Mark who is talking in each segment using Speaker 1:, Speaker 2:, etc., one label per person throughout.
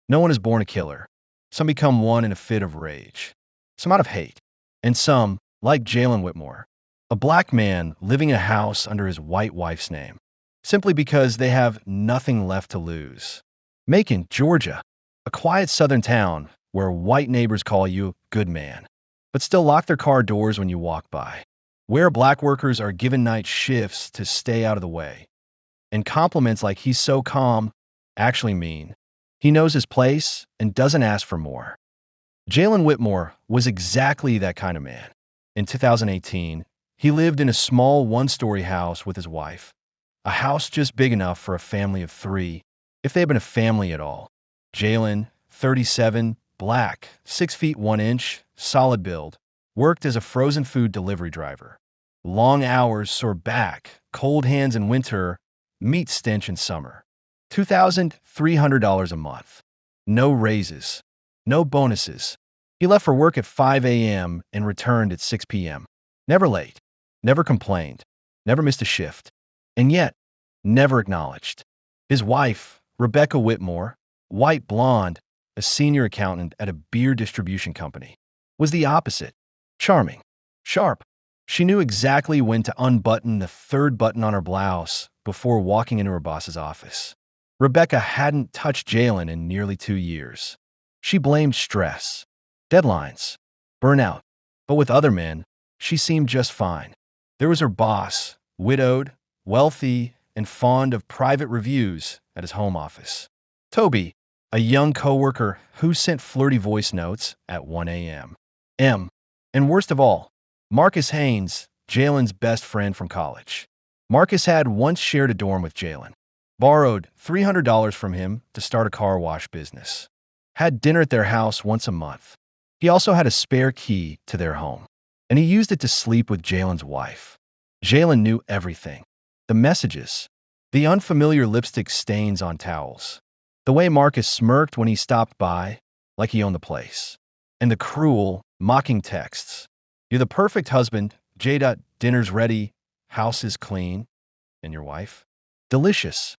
Speaker 1: No one is born a killer. Some become one in a fit of rage, some out of hate, and some, like Jalen Whitmore, a black man living in a house under his white wife's name, simply because they have nothing left to lose. Macon, Georgia, a quiet southern town where white neighbors call you good man, but still lock their car doors when you walk by, where black workers are given night shifts to stay out of the way, and compliments like he's so calm actually mean he knows his place and doesn't ask for more. Jalen Whitmore was exactly that kind of man. In 2018, he lived in a small one-story house with his wife, a house just big enough for a family of three, if they had been a family at all. Jalen, 37, black, 6 feet 1 inch, solid build, worked as a frozen food delivery driver. Long hours, sore back, cold hands in winter, meat stench in summer. $2,300 a month. No raises. No bonuses. He left for work at 5 a.m. and returned at 6 p.m. Never late. Never complained. Never missed a shift. And yet, never acknowledged. His wife, Rebecca Whitmore, white blonde, a senior accountant at a beer distribution company, was the opposite. Charming. Sharp. She knew exactly when to unbutton the third button on her blouse before walking into her boss's office. Rebecca hadn't touched Jalen in nearly 2 years. She blamed stress, deadlines, burnout, but with other men, she seemed just fine. There was her boss, widowed, wealthy, and fond of private reviews at his home office. Toby, a young coworker who sent flirty voice notes at 1 a.m. And worst of all, Marcus Haynes, Jalen's best friend from college. Marcus had once shared a dorm with Jalen, borrowed $300 from him to start a car wash business, had dinner at their house once a month. He also had a spare key to their home, and he used it to sleep with Jalen's wife. Jalen knew everything. The messages, the unfamiliar lipstick stains on towels, the way Marcus smirked when he stopped by, like he owned the place, and the cruel, mocking texts. You're the perfect husband, J. Dinner's ready, house is clean, and your wife? Delicious.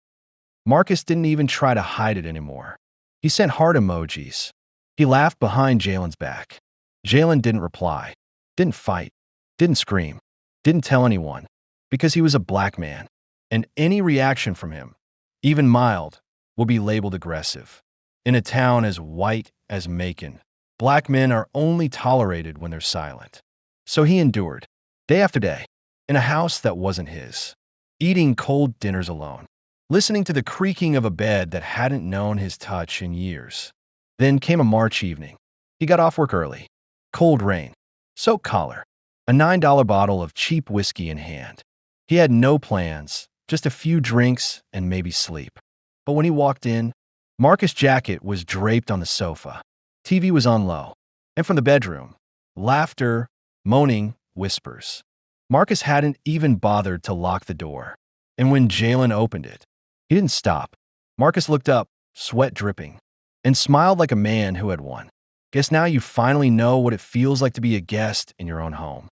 Speaker 1: Marcus didn't even try to hide it anymore. He sent heart emojis. He laughed behind Jalen's back. Jalen didn't reply, didn't fight, didn't scream, didn't tell anyone, because he was a black man, and any reaction from him, even mild, will be labeled aggressive. In a town as white as Macon, black men are only tolerated when they're silent. So he endured, day after day, in a house that wasn't his, eating cold dinners alone, listening to the creaking of a bed that hadn't known his touch in years. Then came a March evening. He got off work early. Cold rain, soaked collar, a $9 bottle of cheap whiskey in hand. He had no plans, just a few drinks and maybe sleep. But when he walked in, Marcus' jacket was draped on the sofa. TV was on low. And from the bedroom, laughter, moaning, whispers. Marcus hadn't even bothered to lock the door. And when Jalen opened it, he didn't stop. Marcus looked up, sweat dripping, and smiled like a man who had won. Guess now you finally know what it feels like to be a guest in your own home.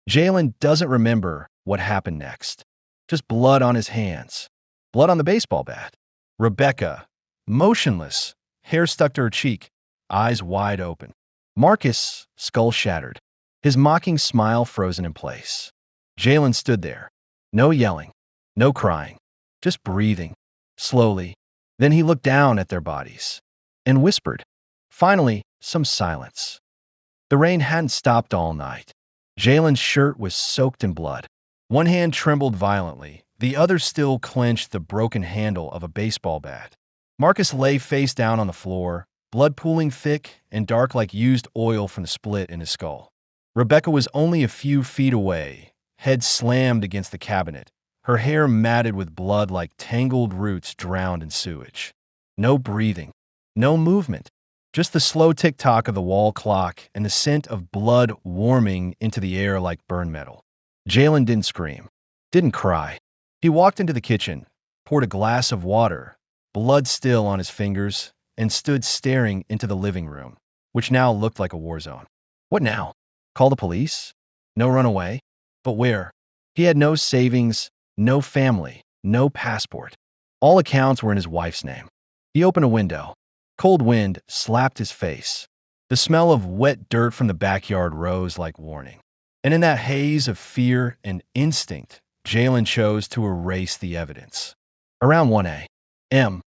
Speaker 1: Jalen doesn't remember what happened next. Just blood on his hands. Blood on the baseball bat. Rebecca, motionless, hair stuck to her cheek, eyes wide open. Marcus, skull shattered, his mocking smile frozen in place. Jalen stood there. No yelling, no crying, just breathing, slowly. Then he looked down at their bodies and whispered. Finally, some silence. The rain hadn't stopped all night. Jalen's shirt was soaked in blood. One hand trembled violently, the other still clenched the broken handle of a baseball bat. Marcus lay face down on the floor, blood pooling thick and dark like used oil from the split in his skull. Rebecca was only a few feet away, head slammed against the cabinet, her hair matted with blood like tangled roots drowned in sewage. No breathing, no movement, just the slow tick-tock of the wall clock and the scent of blood warming into the air like burned metal. Jalen didn't scream, didn't cry. He walked into the kitchen, poured a glass of water, blood still on his fingers, and stood staring into the living room, which now looked like a war zone. What now? Call the police? No run away? But where? He had no savings, no family, no passport. All accounts were in his wife's name. He opened a window. Cold wind slapped his face. The smell of wet dirt from the backyard rose like warning. And in that haze of fear and instinct, Jalen chose to erase the evidence. Around 1 a.m.,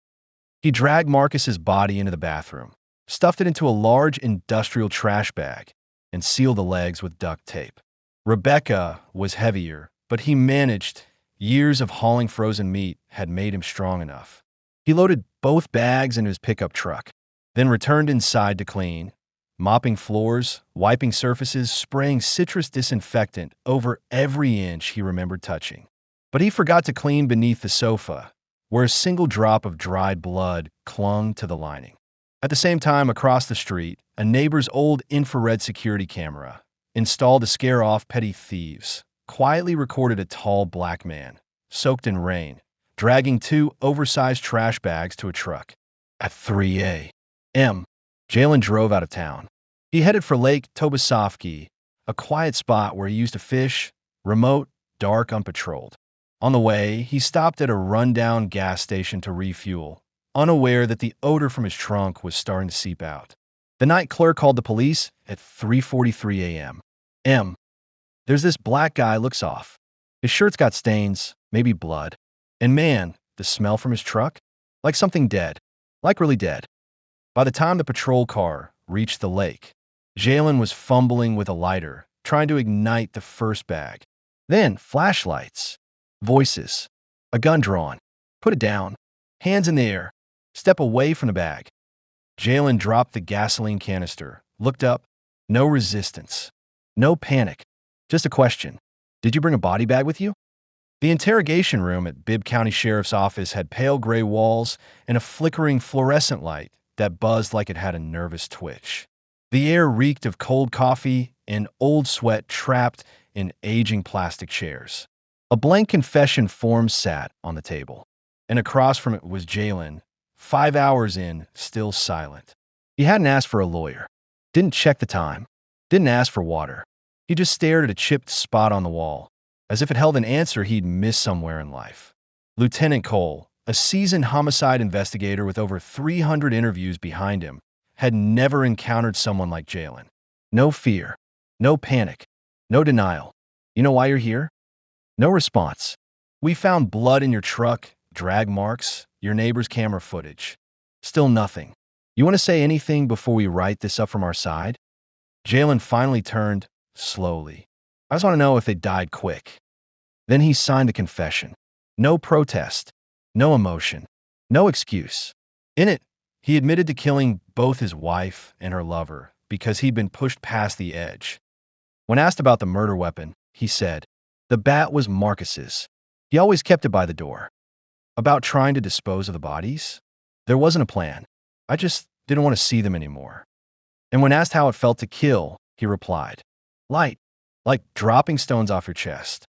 Speaker 1: he dragged Marcus's body into the bathroom, stuffed it into a large industrial trash bag, and sealed the legs with duct tape. Rebecca was heavier, but he managed. Years of hauling frozen meat had made him strong enough. He loaded both bags into his pickup truck, then returned inside to clean, mopping floors, wiping surfaces, spraying citrus disinfectant over every inch he remembered touching. But he forgot to clean beneath the sofa, where a single drop of dried blood clung to the lining. At the same time, across the street, a neighbor's old infrared security camera, installed to scare off petty thieves, quietly recorded a tall black man, soaked in rain, dragging 2 oversized trash bags to a truck. At 3 a.m., Jalen drove out of town. He headed for Lake Tobesofsky, a quiet spot where he used to fish, remote, dark, unpatrolled. On the way, he stopped at a rundown gas station to refuel, unaware that the odor from his trunk was starting to seep out. The night clerk called the police at 3:43 a.m. There's this black guy looks off. His shirt's got stains, maybe blood. And man, the smell from his truck? Like something dead. Like really dead. By the time the patrol car reached the lake, Jalen was fumbling with a lighter, trying to ignite the first bag. Then flashlights, voices, a gun drawn. Put it down. Hands in the air. Step away from the bag. Jalen dropped the gasoline canister, looked up. No resistance. No panic. Just a question. Did you bring a body bag with you? The interrogation room at Bibb County Sheriff's Office had pale gray walls and a flickering fluorescent light that buzzed like it had a nervous twitch. The air reeked of cold coffee and old sweat trapped in aging plastic chairs. A blank confession form sat on the table, and across from it was Jalen, 5 hours in, still silent. He hadn't asked for a lawyer, didn't check the time, didn't ask for water. He just stared at a chipped spot on the wall, as if it held an answer he'd missed somewhere in life. Lieutenant Cole, a seasoned homicide investigator with over 300 interviews behind him, had never encountered someone like Jalen. No fear, no panic, no denial. You know why you're here? No response. We found blood in your truck, drag marks, your neighbor's camera footage. Still nothing. You want to say anything before we write this up from our side? Jalen finally turned, slowly. I just want to know if they died quick. Then he signed the confession. No protest, no emotion, no excuse. In it, he admitted to killing both his wife and her lover because he'd been pushed past the edge. When asked about the murder weapon, he said, "The bat was Marcus's. He always kept it by the door." About trying to dispose of the bodies? There wasn't a plan. I just didn't want to see them anymore. And when asked how it felt to kill, he replied, "Light, like dropping stones off your chest."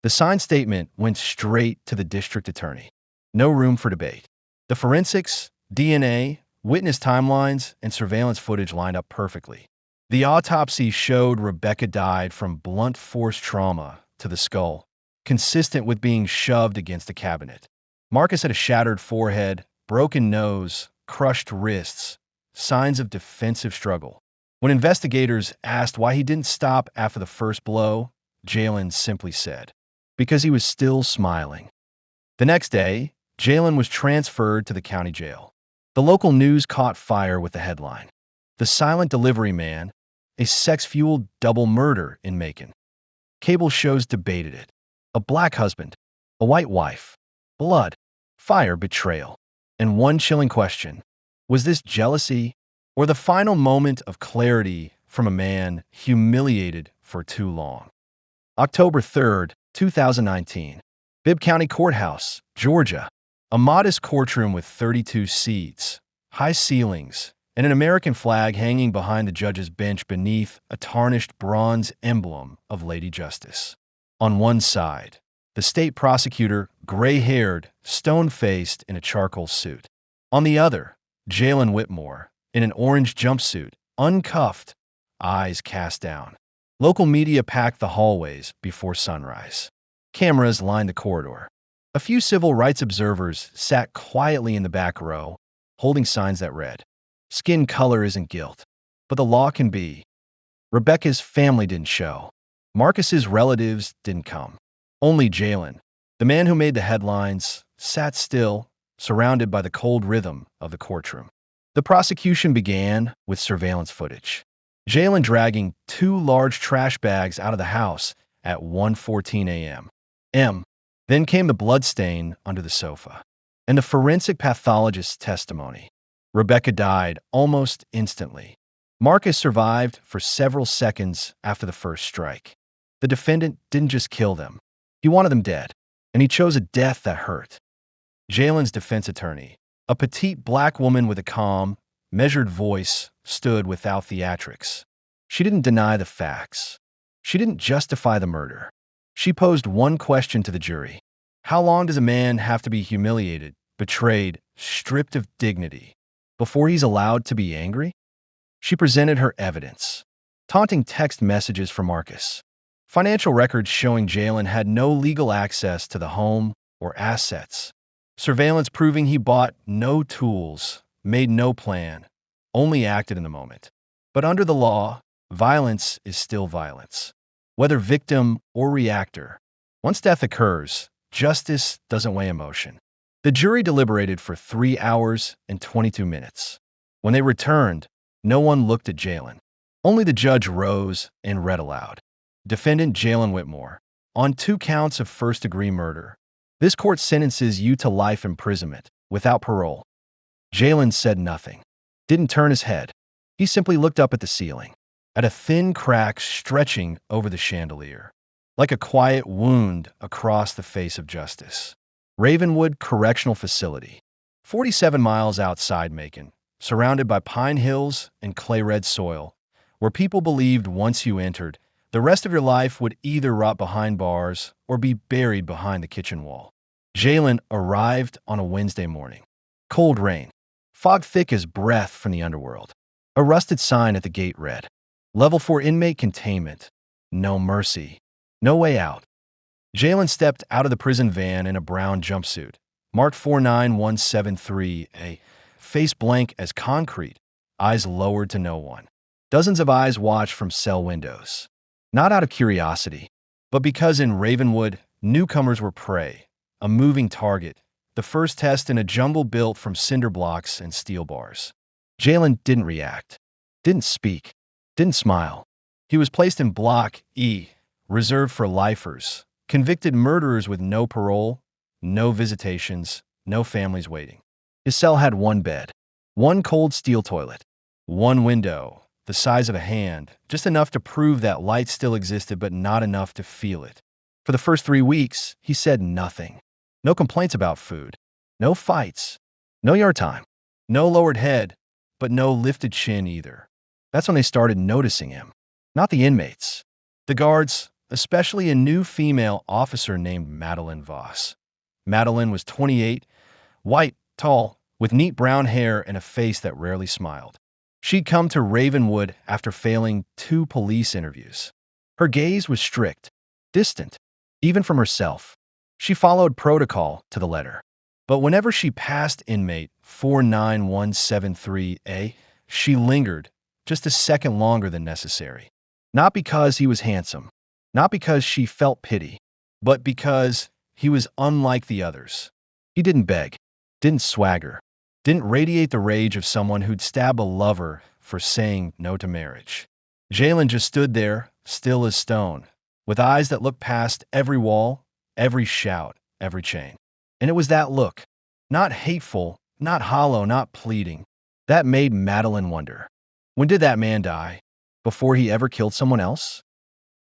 Speaker 1: The signed statement went straight to the district attorney. No room for debate. The forensics, DNA, witness timelines, and surveillance footage lined up perfectly. The autopsy showed Rebecca died from blunt force trauma to the skull, consistent with being shoved against a cabinet. Marcus had a shattered forehead, broken nose, crushed wrists, signs of defensive struggle. When investigators asked why he didn't stop after the first blow, Jalen simply said, "Because he was still smiling." The next day, Jalen was transferred to the county jail. The local news caught fire with the headline, "The Silent Delivery Man, a sex-fueled double murder in Macon." Cable shows debated it. A black husband, a white wife, blood, fire, betrayal. And one chilling question, was this jealousy or the final moment of clarity from a man humiliated for too long? October 3rd, 2019. Bibb County Courthouse, Georgia. A modest courtroom with 32 seats, high ceilings, and an American flag hanging behind the judge's bench beneath a tarnished bronze emblem of Lady Justice. On one side, the state prosecutor, gray-haired, stone-faced in a charcoal suit. On the other, Jalen Whitmore, in an orange jumpsuit, uncuffed, eyes cast down. Local media packed the hallways before sunrise. Cameras lined the corridor. A few civil rights observers sat quietly in the back row, holding signs that read, "Skin color isn't guilt, but the law can be." Rebecca's family didn't show. Marcus's relatives didn't come. Only Jalen, the man who made the headlines, sat still, surrounded by the cold rhythm of the courtroom. The prosecution began with surveillance footage. Jalen dragging two large trash bags out of the house at 1:14 a.m. Then came the bloodstain under the sofa. And the forensic pathologist's testimony. Rebecca died almost instantly. Marcus survived for several seconds after the first strike. The defendant didn't just kill them. He wanted them dead, and he chose a death that hurt. Jalen's defense attorney, a petite black woman with a calm, measured voice, stood without theatrics. She didn't deny the facts. She didn't justify the murder. She posed one question to the jury. How long does a man have to be humiliated, betrayed, stripped of dignity, before he's allowed to be angry? She presented her evidence. Taunting text messages from Marcus. Financial records showing Jalen had no legal access to the home or assets. Surveillance proving he bought no tools, made no plan, only acted in the moment. But under the law, violence is still violence. Whether victim or reactor, once death occurs, justice doesn't weigh emotion. The jury deliberated for 3 hours and 22 minutes. When they returned, no one looked at Jalen. Only the judge rose and read aloud. Defendant Jalen Whitmore, on 2 counts of first-degree murder. This court sentences you to life imprisonment, without parole. Jalen said nothing. Didn't turn his head. He simply looked up at the ceiling, at a thin crack stretching over the chandelier, like a quiet wound across the face of justice. Ravenwood Correctional Facility, 47 miles outside Macon, surrounded by pine hills and clay-red soil, where people believed once you entered, the rest of your life would either rot behind bars or be buried behind the kitchen wall. Jalen arrived on a Wednesday morning. Cold rain, fog thick as breath from the underworld. A rusted sign at the gate read, Level 4 inmate containment. No mercy. No way out. Jalen stepped out of the prison van in a brown jumpsuit, marked 49173A, face blank as concrete, eyes lowered to no one. Dozens of eyes watched from cell windows. Not out of curiosity, but because in Ravenwood, newcomers were prey, a moving target, the first test in a jungle built from cinder blocks and steel bars. Jalen didn't react, didn't speak, didn't smile. He was placed in Block E, reserved for lifers, convicted murderers with no parole, no visitations, no families waiting. His cell had one bed, one cold steel toilet, one window, the size of a hand, just enough to prove that light still existed but not enough to feel it. For the first 3 weeks, he said nothing. No complaints about food, no fights, no yard time, no lowered head, but no lifted chin either. That's when they started noticing him. Not the inmates. The guards, especially a new female officer named Madeline Voss. Madeline was 28, white, tall, with neat brown hair and a face that rarely smiled. She'd come to Ravenwood after failing 2 police interviews. Her gaze was strict, distant, even from herself. She followed protocol to the letter. But whenever she passed inmate 49173A, she lingered just a second longer than necessary. Not because he was handsome, not because she felt pity, but because he was unlike the others. He didn't beg, didn't swagger, didn't radiate the rage of someone who'd stab a lover for saying no to marriage. Jalen just stood there, still as stone, with eyes that looked past every wall, every shout, every chain. And it was that look, not hateful, not hollow, not pleading, that made Madeline wonder. When did that man die? Before he ever killed someone else?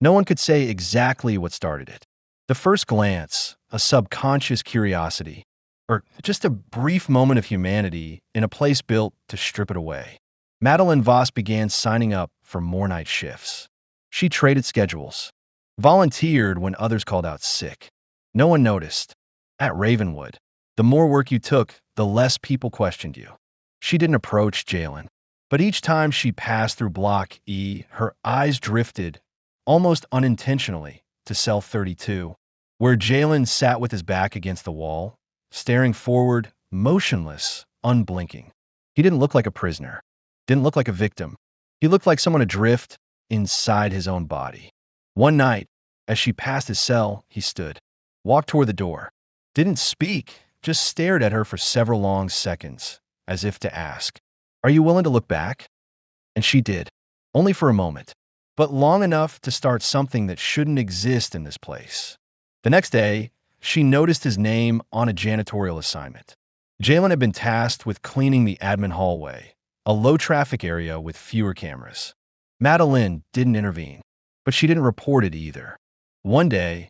Speaker 1: No one could say exactly what started it. The first glance, a subconscious curiosity, or just a brief moment of humanity in a place built to strip it away. Madeline Voss began signing up for more night shifts. She traded schedules, volunteered when others called out sick. No one noticed. At Ravenwood, the more work you took, the less people questioned you. She didn't approach Jalen, but each time she passed through Block E, her eyes drifted, almost unintentionally, to cell 32, where Jalen sat with his back against the wall, staring forward, motionless, unblinking. He didn't look like a prisoner, didn't look like a victim. He looked like someone adrift inside his own body. One night, as she passed his cell, he stood, walked toward the door, didn't speak, just stared at her for several long seconds, as if to ask, "Are you willing to look back?" And she did, only for a moment, but long enough to start something that shouldn't exist in this place. The next day, she noticed his name on a janitorial assignment. Jalen had been tasked with cleaning the admin hallway, a low-traffic area with fewer cameras. Madeline didn't intervene, but she didn't report it either. One day,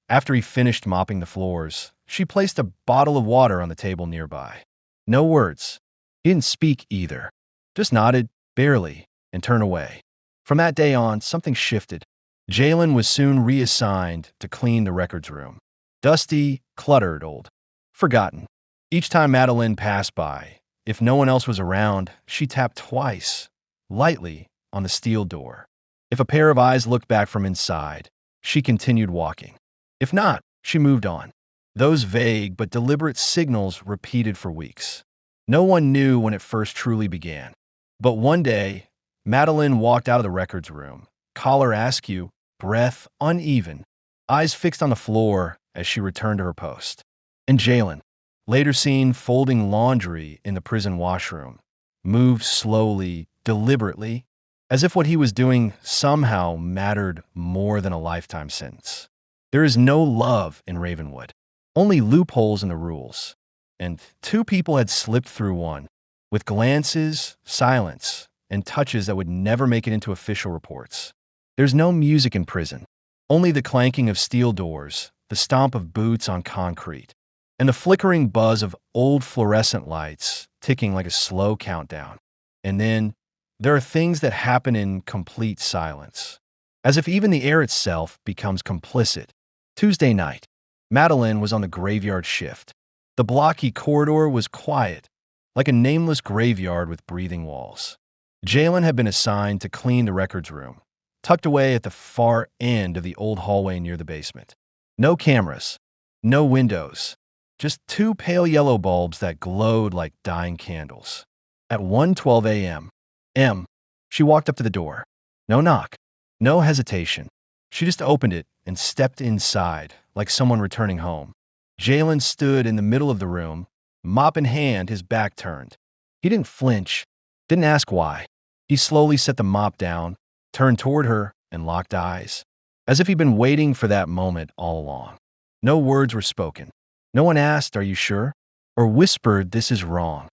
Speaker 1: after he finished mopping the floors, she placed a bottle of water on the table nearby. No words. He didn't speak either, just nodded, barely, and turned away. From that day on, something shifted. Jalen was soon reassigned to clean the records room. Dusty, cluttered, old, forgotten. Each time Madeline passed by, if no one else was around, she tapped twice, lightly, on the steel door. If a pair of eyes looked back from inside, she continued walking. If not, she moved on. Those vague but deliberate signals repeated for weeks. No one knew when it first truly began. But one day, Madeline walked out of the records room, collar askew, breath uneven, eyes fixed on the floor as she returned to her post. And Jalen, later seen folding laundry in the prison washroom, moved slowly, deliberately, as if what he was doing somehow mattered more than a lifetime sentence. There is no love in Ravenwood, only loopholes in the rules. And two people had slipped through one, with glances, silence, and touches that would never make it into official reports. There's no music in prison, only the clanking of steel doors, the stomp of boots on concrete, and the flickering buzz of old fluorescent lights ticking like a slow countdown. And then, there are things that happen in complete silence, as if even the air itself becomes complicit. Tuesday night, Madeline was on the graveyard shift. The blocky corridor was quiet, like a nameless graveyard with breathing walls. Jalen had been assigned to clean the records room, tucked away at the far end of the old hallway near the basement. No cameras, no windows, just two pale yellow bulbs that glowed like dying candles. At 1:12 a.m., she walked up to the door. No knock, no hesitation. She just opened it and stepped inside, like someone returning home. Jalen stood in the middle of the room, mop in hand, his back turned. He didn't flinch, didn't ask why. He slowly set the mop down, turned toward her, and locked eyes, as if he'd been waiting for that moment all along. No words were spoken. No one asked, "Are you sure?" or whispered, "This is wrong."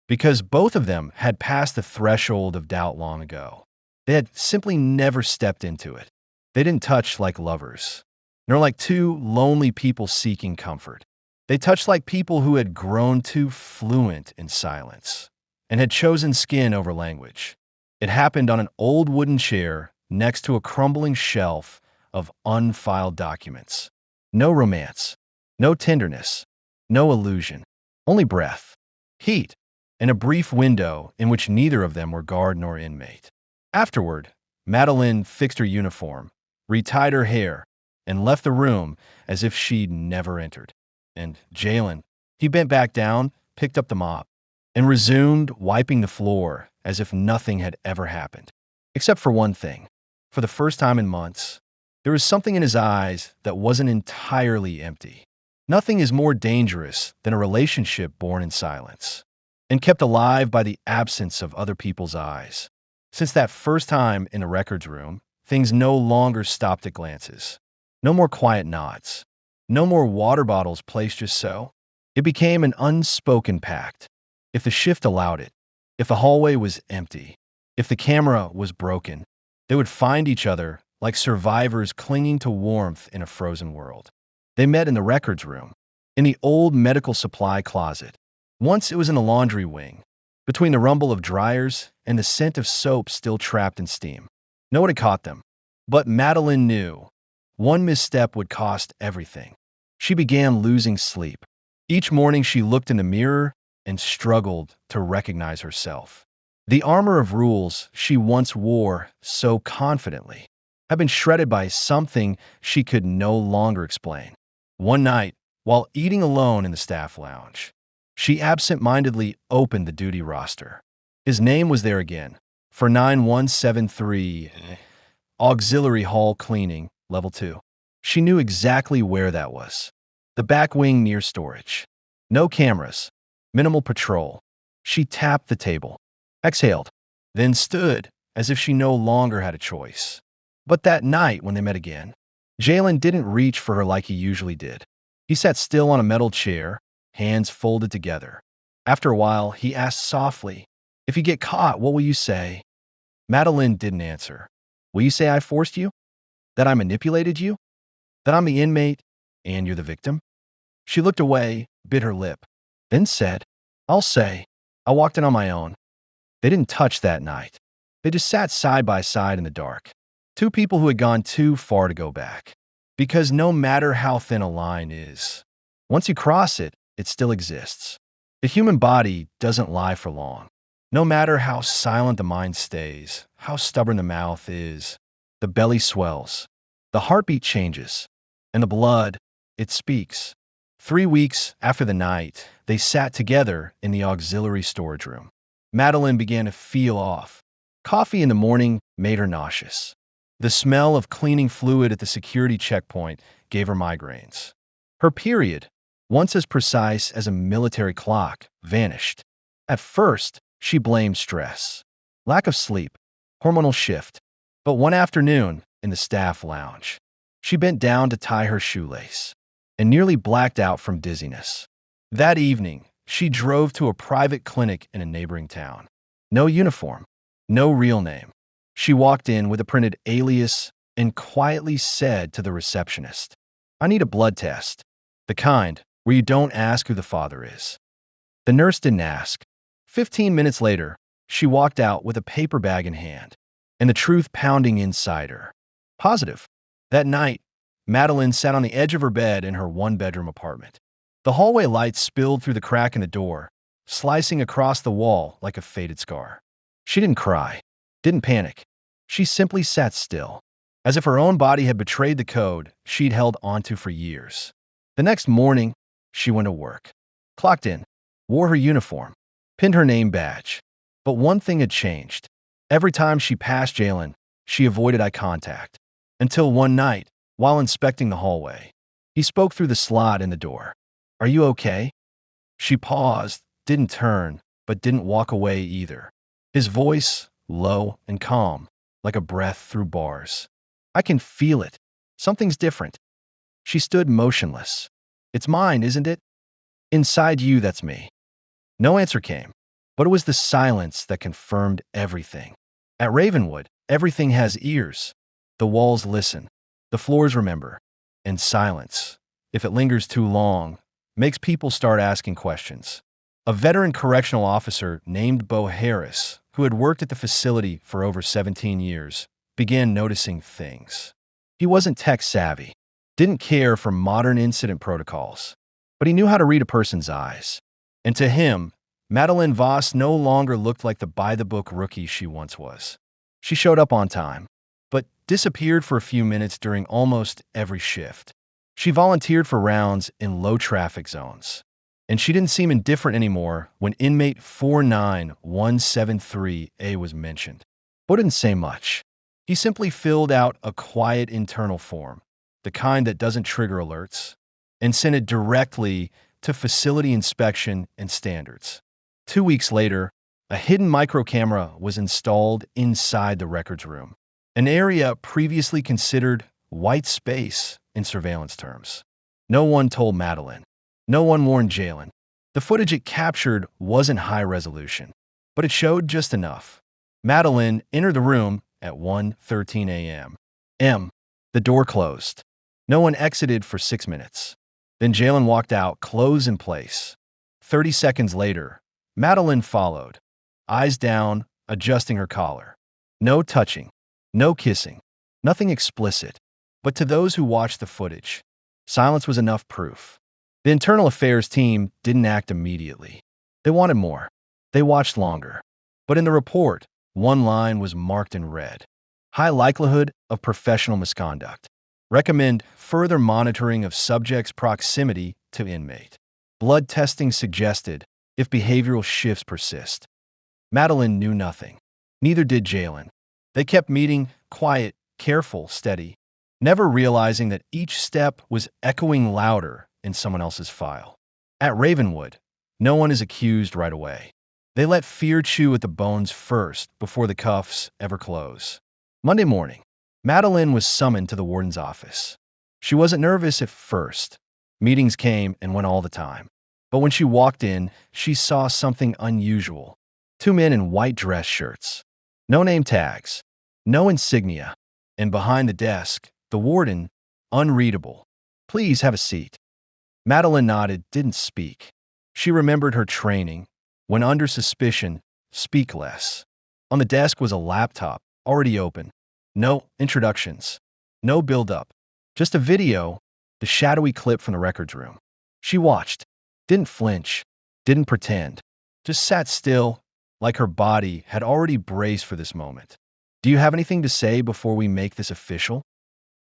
Speaker 1: Because both of them had passed the threshold of doubt long ago. They had simply never stepped into it. They didn't touch like lovers, nor like two lonely people seeking comfort. They touched like people who had grown too fluent in silence and had chosen skin over language. It happened on an old wooden chair next to a crumbling shelf of unfiled documents. No romance, no tenderness, no illusion, only breath, heat, and a brief window in which neither of them were guard nor inmate. Afterward, Madeline fixed her uniform, retied her hair, and left the room as if she'd never entered. And Jalen, he bent back down, picked up the mop, and resumed wiping the floor as if nothing had ever happened. Except for one thing. For the first time in months, there was something in his eyes that wasn't entirely empty. Nothing is more dangerous than a relationship born in silence and kept alive by the absence of other people's eyes. Since that first time in the records room, things no longer stopped at glances. No more quiet nods. No more water bottles placed just so. It became an unspoken pact. If the shift allowed it, if the hallway was empty, if the camera was broken, they would find each other like survivors clinging to warmth in a frozen world. They met in the records room, in the old medical supply closet. Once it was in the laundry wing, between the rumble of dryers and the scent of soap still trapped in steam. No one had caught them, but Madeline knew. One misstep would cost everything. She began losing sleep. Each morning she looked in the mirror and struggled to recognize herself. The armor of rules she once wore so confidently had been shredded by something she could no longer explain. One night, while eating alone in the staff lounge, She absent-mindedly opened the duty roster. His name was there again. For 9173, Auxiliary Hall Cleaning, Level 2. She knew exactly where that was. The back wing near storage. No cameras. Minimal patrol. She tapped the table, exhaled, then stood as if she no longer had a choice. But that night, when they met again, Jalen didn't reach for her like he usually did. He sat still on a metal chair, hands folded together. After a while, he asked softly, "If you get caught, what will you say?" Madeline didn't answer. "Will you say I forced you? That I manipulated you? That I'm the inmate and you're the victim?" She looked away, bit her lip, then said, "I'll say, I walked in on my own." They didn't touch that night. They just sat side by side in the dark. Two people who had gone too far to go back. Because no matter how thin a line is, once you cross it, it still exists. The human body doesn't lie for long. No matter how silent the mind stays, how stubborn the mouth is, the belly swells, the heartbeat changes, and the blood, it speaks. 3 weeks after the night, they sat together in the auxiliary storage room. Madeline began to feel off. Coffee in the morning made her nauseous. The smell of cleaning fluid at the security checkpoint gave her migraines. Her period, once as precise as a military clock, vanished. At first, she blamed stress, lack of sleep, hormonal shift. But one afternoon, in the staff lounge, she bent down to tie her shoelace and nearly blacked out from dizziness. That evening, she drove to a private clinic in a neighboring town. No uniform, no real name. She walked in with a printed alias and quietly said to the receptionist, "I need a blood test. The kind where you don't ask who the father is." The nurse didn't ask. 15 minutes later, she walked out with a paper bag in hand and the truth pounding inside her. Positive. That night, Madeline sat on the edge of her bed in her one-bedroom apartment. The hallway light spilled through the crack in the door, slicing across the wall like a faded scar. She didn't cry, didn't panic. She simply sat still, as if her own body had betrayed the code she'd held onto for years. The next morning, she went to work, clocked in, wore her uniform, pinned her name badge. But one thing had changed. Every time she passed Jalen, she avoided eye contact. Until one night, while inspecting the hallway, he spoke through the slot in the door. "Are you okay?" She paused, didn't turn, but didn't walk away either. His voice, low and calm, like a breath through bars. "I can feel it. Something's different." She stood motionless. "It's mine, isn't it?" "Inside you, that's me." No answer came, but it was the silence that confirmed everything. At Ravenwood, everything has ears. The walls listen, the floors remember, and silence, if it lingers too long, makes people start asking questions. A veteran correctional officer named Bo Harris, who had worked at the facility for over 17 years, began noticing things. He wasn't tech-savvy, didn't care for modern incident protocols, but he knew how to read a person's eyes. And to him, Madeline Voss no longer looked like the by-the-book rookie she once was. She showed up on time, but disappeared for a few minutes during almost every shift. She volunteered for rounds in low-traffic zones. And she didn't seem indifferent anymore when inmate 49173A was mentioned. Bo didn't say much. He simply filled out a quiet internal form, the kind that doesn't trigger alerts, and sent it directly to facility inspection and standards. 2 weeks later, a hidden micro camera was installed inside the records room, an area previously considered white space in surveillance terms. No one told Madeline. No one warned Jalen. The footage it captured wasn't high resolution, but it showed just enough. Madeline entered the room at 1:13 a.m. The door closed. No one exited for 6 minutes. Then Jalen walked out, clothes in place. 30 seconds later, Madeline followed, eyes down, adjusting her collar. No touching, no kissing, nothing explicit. But to those who watched the footage, silence was enough proof. The internal affairs team didn't act immediately. They wanted more. They watched longer. But in the report, one line was marked in red. High likelihood of professional misconduct. Recommend further monitoring of subject's proximity to inmate. Blood testing suggested if behavioral shifts persist. Madeline knew nothing. Neither did Jalen. They kept meeting, quiet, careful, steady, never realizing that each step was echoing louder in someone else's file. At Ravenwood, no one is accused right away. They let fear chew at the bones first before the cuffs ever close. Monday morning, Madeline was summoned to the warden's office. She wasn't nervous at first. Meetings came and went all the time. But when she walked in, she saw something unusual. Two men in white dress shirts. No name tags. No insignia. And behind the desk, the warden, unreadable. "Please have a seat." Madeline nodded, didn't speak. She remembered her training. When under suspicion, speak less. On the desk was a laptop, already open. No introductions. No build-up. Just a video, the shadowy clip from the records room. She watched. Didn't flinch. Didn't pretend. Just sat still, like her body had already braced for this moment. "Do you have anything to say before we make this official?"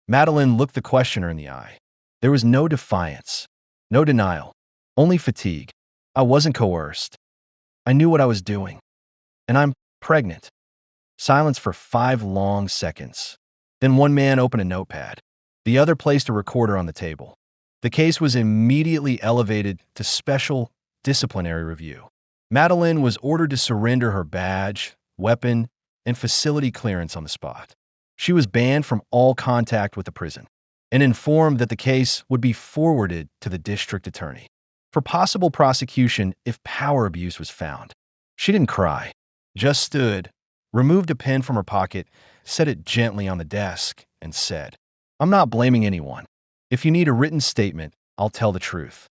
Speaker 1: Madeline looked the questioner in the eye. There was no defiance. No denial. Only fatigue. "I wasn't coerced. I knew what I was doing. And I'm pregnant." Silence for 5 long seconds. Then one man opened a notepad. The other placed a recorder on the table. The case was immediately elevated to special disciplinary review. Madeline was ordered to surrender her badge, weapon, and facility clearance on the spot. She was banned from all contact with the prison and informed that the case would be forwarded to the district attorney for possible prosecution if power abuse was found. She didn't cry, just stood, removed a pen from her pocket, set it gently on the desk, and said, "I'm not blaming anyone. If you need a written statement, I'll tell the truth."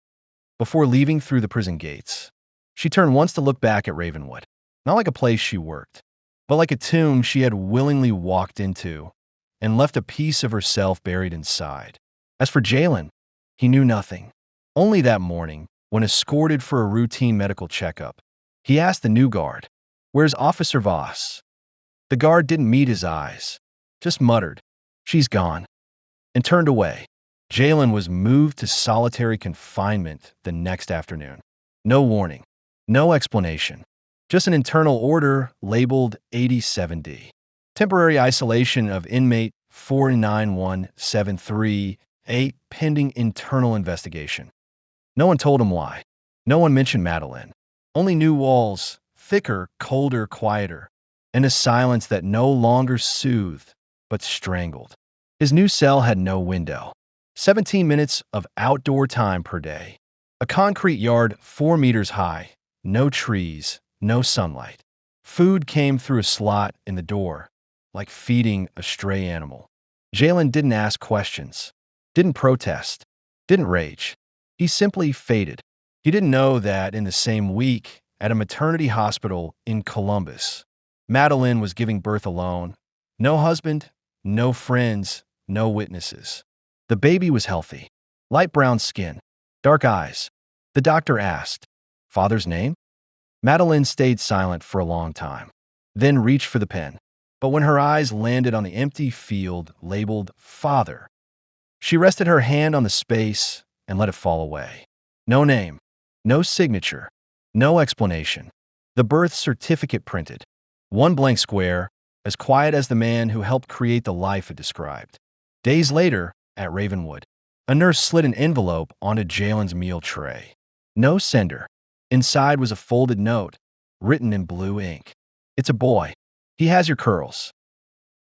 Speaker 1: Before leaving through the prison gates, she turned once to look back at Ravenwood, not like a place she worked, but like a tomb she had willingly walked into and left a piece of herself buried inside. As for Jalen, he knew nothing. Only that morning, when escorted for a routine medical checkup, he asked the new guard, "Where's Officer Voss?" The guard didn't meet his eyes, just muttered, "She's gone," and turned away. Jalen was moved to solitary confinement the next afternoon. No warning, no explanation, just an internal order labeled 87D. Temporary isolation of inmate 491738 pending internal investigation. No one told him why. No one mentioned Madeline. Only new walls, thicker, colder, quieter, and a silence that no longer soothed, but strangled. His new cell had no window. 17 minutes of outdoor time per day. A concrete yard 4 meters high. No trees, no sunlight. Food came through a slot in the door, like feeding a stray animal. Jalen didn't ask questions, didn't protest, didn't rage. He simply faded. He didn't know that in the same week, at a maternity hospital in Columbus, Madeline was giving birth alone. No husband, no friends, no witnesses. The baby was healthy. Light brown skin, dark eyes. The doctor asked, "Father's name?" Madeline stayed silent for a long time, then reached for the pen. But when her eyes landed on the empty field labeled "Father," she rested her hand on the space and let it fall away. No name, no signature, no explanation. The birth certificate printed. One blank square, as quiet as the man who helped create the life it described. Days later, at Ravenwood, a nurse slid an envelope onto Jalen's meal tray. No sender. Inside was a folded note, written in blue ink. "It's a boy. He has your curls."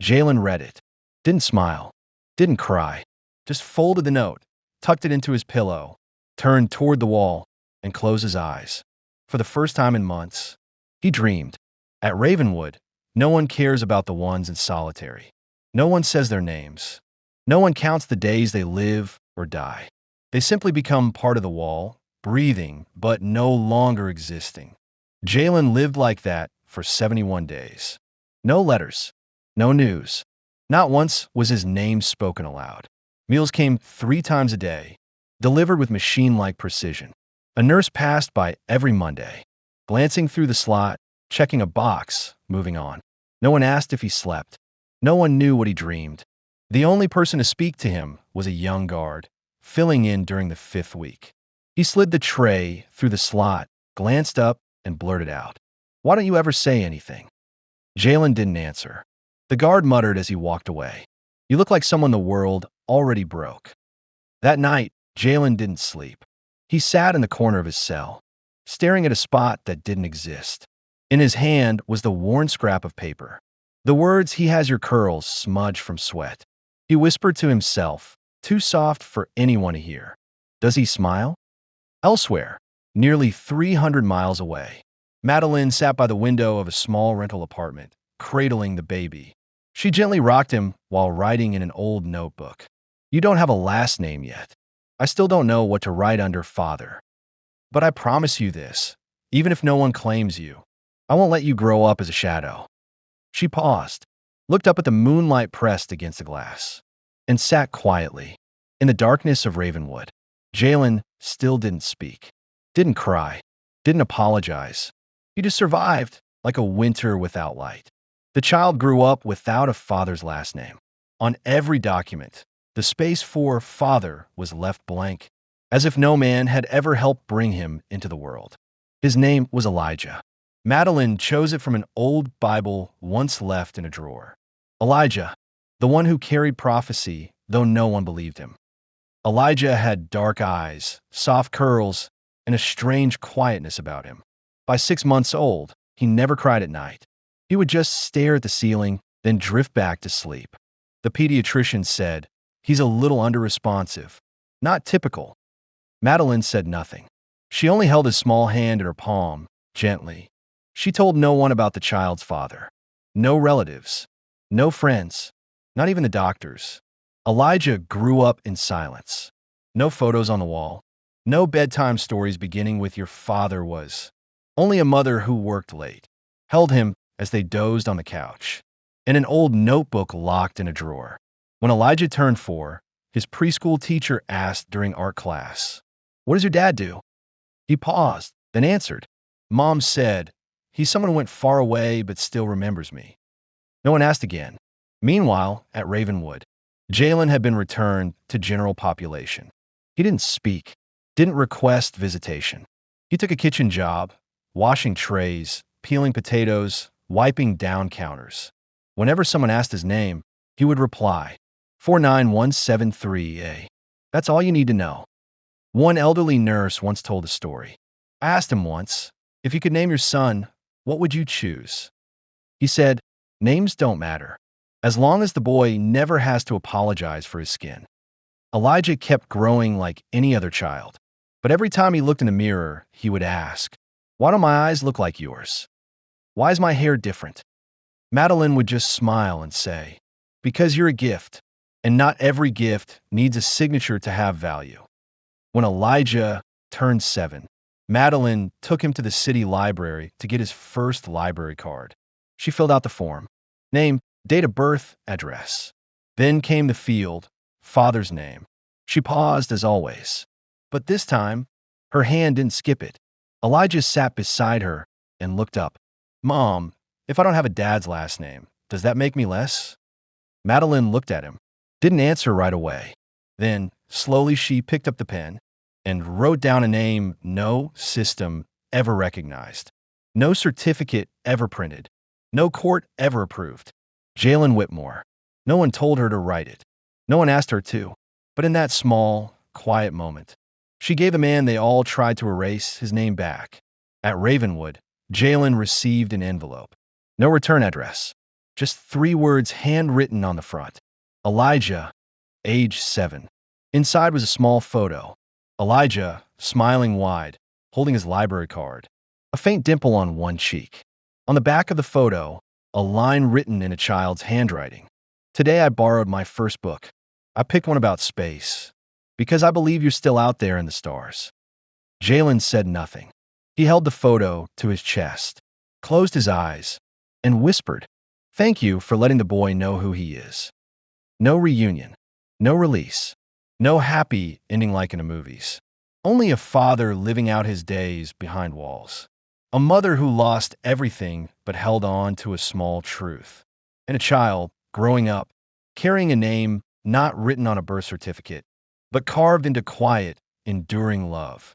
Speaker 1: Jalen read it. Didn't smile. Didn't cry. Just folded the note, tucked it into his pillow, turned toward the wall, and closed his eyes. For the first time in months, he dreamed. At Ravenwood, no one cares about the ones in solitary. No one says their names. No one counts the days they live or die. They simply become part of the wall, breathing, but no longer existing. Jalen lived like that for 71 days. No letters, no news. Not once was his name spoken aloud. Meals came 3 times a day, delivered with machine-like precision. A nurse passed by every Monday, glancing through the slot, checking a box, moving on. No one asked if he slept. No one knew what he dreamed. The only person to speak to him was a young guard, filling in during the 5th week. He slid the tray through the slot, glanced up, and blurted out, "Why don't you ever say anything?" Jalen didn't answer. The guard muttered as he walked away, "You look like someone the world already broke." That night, Jalen didn't sleep. He sat in the corner of his cell, staring at a spot that didn't exist. In his hand was the worn scrap of paper. The words, "He has your curls," smudged from sweat. He whispered to himself, too soft for anyone to hear. Does he smile? Elsewhere, nearly 300 miles away, Madeline sat by the window of a small rental apartment, cradling the baby. She gently rocked him while writing in an old notebook. "You don't have a last name yet. I still don't know what to write under father. But I promise you this, even if no one claims you, I won't let you grow up as a shadow." She paused, looked up at the moonlight pressed against the glass, and sat quietly. In the darkness of Ravenwood, Jalen still didn't speak, didn't cry, didn't apologize. He just survived like a winter without light. The child grew up without a father's last name. On every document, the space for father was left blank, as if no man had ever helped bring him into the world. His name was Elijah. Madeline chose it from an old Bible once left in a drawer. Elijah, the one who carried prophecy, though no one believed him. Elijah had dark eyes, soft curls, and a strange quietness about him. By 6 months old, he never cried at night. He would just stare at the ceiling, then drift back to sleep. The pediatrician said, "He's a little under-responsive. Not typical." Madeline said nothing. She only held his small hand in her palm, gently. She told no one about the child's father. No relatives. No friends. Not even the doctors. Elijah grew up in silence. No photos on the wall. No bedtime stories beginning with "your father was." Only a mother who worked late held him as they dozed on the couch, and an old notebook locked in a drawer. When Elijah turned 4, his preschool teacher asked during art class, "What does your dad do?" He paused, then answered, "Mom said, he's someone who went far away but still remembers me." No one asked again. Meanwhile, at Ravenwood, Jalen had been returned to general population. He didn't speak, didn't request visitation. He took a kitchen job, washing trays, peeling potatoes, wiping down counters. Whenever someone asked his name, he would reply, 49173A. That's all you need to know. One elderly nurse once told a story. I asked him once, "If you could name your son, what would you choose?" He said, "Names don't matter, as long as the boy never has to apologize for his skin." Elijah kept growing like any other child, but every time he looked in the mirror, he would ask, "Why don't my eyes look like yours? Why is my hair different?" Madeline would just smile and say, "Because you're a gift, and not every gift needs a signature to have value." When Elijah turned 7, Madeline took him to the city library to get his first library card. She filled out the form. Name, date of birth, address. Then came the field, father's name. She paused as always. But this time, her hand didn't skip it. Elijah sat beside her and looked up. "Mom, if I don't have a dad's last name, does that make me less?" Madeline looked at him, didn't answer right away. Then, slowly she picked up the pen and wrote down a name no system ever recognized, no certificate ever printed, no court ever approved. Jalen Whitmore. No one told her to write it. No one asked her to. But in that small, quiet moment, she gave the man they all tried to erase his name back. At Ravenwood, Jalen received an envelope. No return address. Just 3 words handwritten on the front. Elijah, age 7. Inside was a small photo. Elijah, smiling wide, holding his library card. A faint dimple on one cheek. On the back of the photo, a line written in a child's handwriting. "Today I borrowed my first book. I picked one about space, because I believe you're still out there in the stars." Jalen said nothing. He held the photo to his chest, closed his eyes, and whispered, "Thank you for letting the boy know who he is." No reunion, no release, no happy ending like in the movies. Only a father living out his days behind walls. A mother who lost everything but held on to a small truth. And a child growing up, carrying a name not written on a birth certificate, but carved into quiet, enduring love.